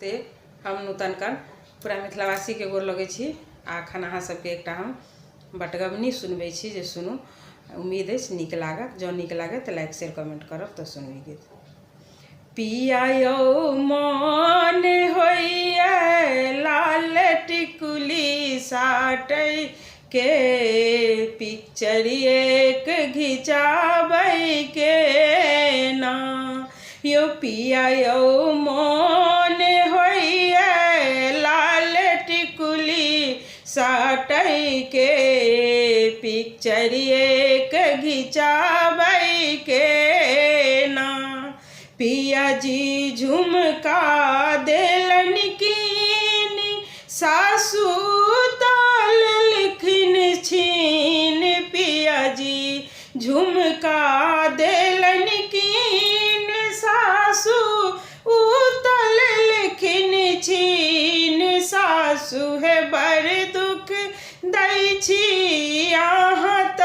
नमस्ते। हम नूतन कन पूरा मिथिलावासी के गोर लगे छी आ अखन अहाँ सबके एकटा हम बटगबनी सुनबै छी जे सुनू। उम्मीद है नीक लागत। जँ नीक लागे तो लाइक शेयर कमेंट करब तो सुनबी गीत। पिया यौ मन होइए लाल टिकुली साटै के पिक्चर एक घिचाबै के ना यो पिया यौ मन होइए लाल टिकुली साटै के पिक्चर एक घिचाबै के ना पिया जी झुमका देलन कीन सासू ताल लिखन छीन पिया जी झुमका देलन कीन सासू उतल लिखन छीन सासू है बड़ दुख दै छी अहाँ त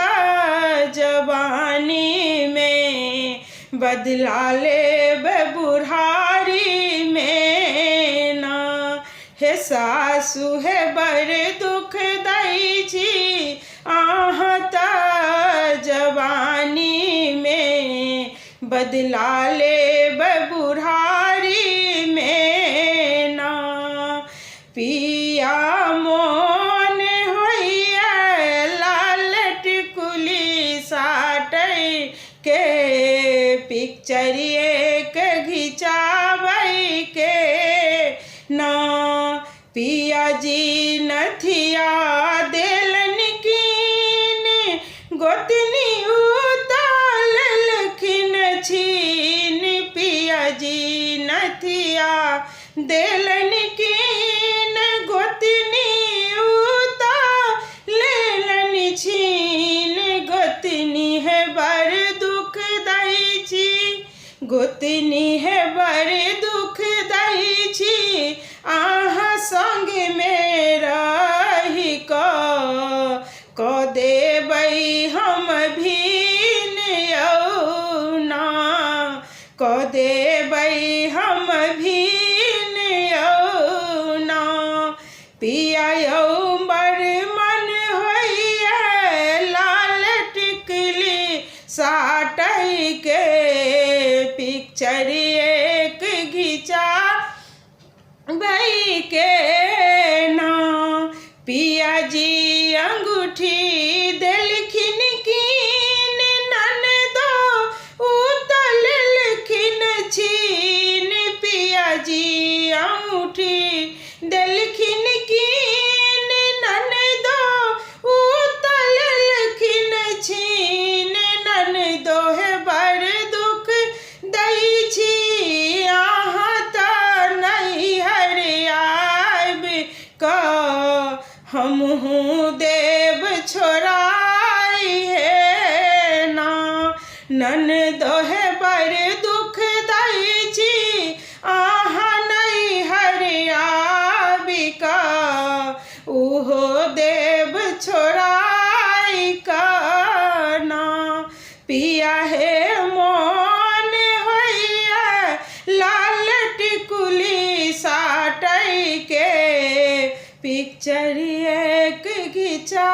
जवानी में बदला लेब बुढ़ारी में ना हे सासू है बड़ दुख दै छी अहाँ त जवानी में बदला लेब बुढ़ारी में ना पिया मोन होइए लाल टिकुली साटै के पिक्चर एक घिचाबै के ना पिया जी नथिया देलन कीन गोतनी उताल लखिन छीन पिया जी नथिया देलन कीन गोतनी उताल लेलन छीन गोतनी है बड़ दुख दै छी गोतनी है बड़ दुख दै छी अहाँ संग में रही क देबै हम भीन यौ ना क देबै हम भीन यौ ना पिया यौ बड़ मन होइए लाल टिकुली साटै के पिक्चर एक घिचाबै के ना पिया जी अंगूठी देलखिन कीन ननदो उतल लिखिन छीन पिया जी अंगूठी देलखिन कीन ननदो उतल लिखिन छीन ननदो है बड़ दुख दै छी अहाँ त नैहर आइब क हमहूँ देव छोड़ाई है ना ननदो है बड़ दुख दै छी अहाँ नैहर आबि क उहो देव छोड़ाई क ना पिया हे मन होइए लाल टिकुली साटै के पिक्चर एक घिचा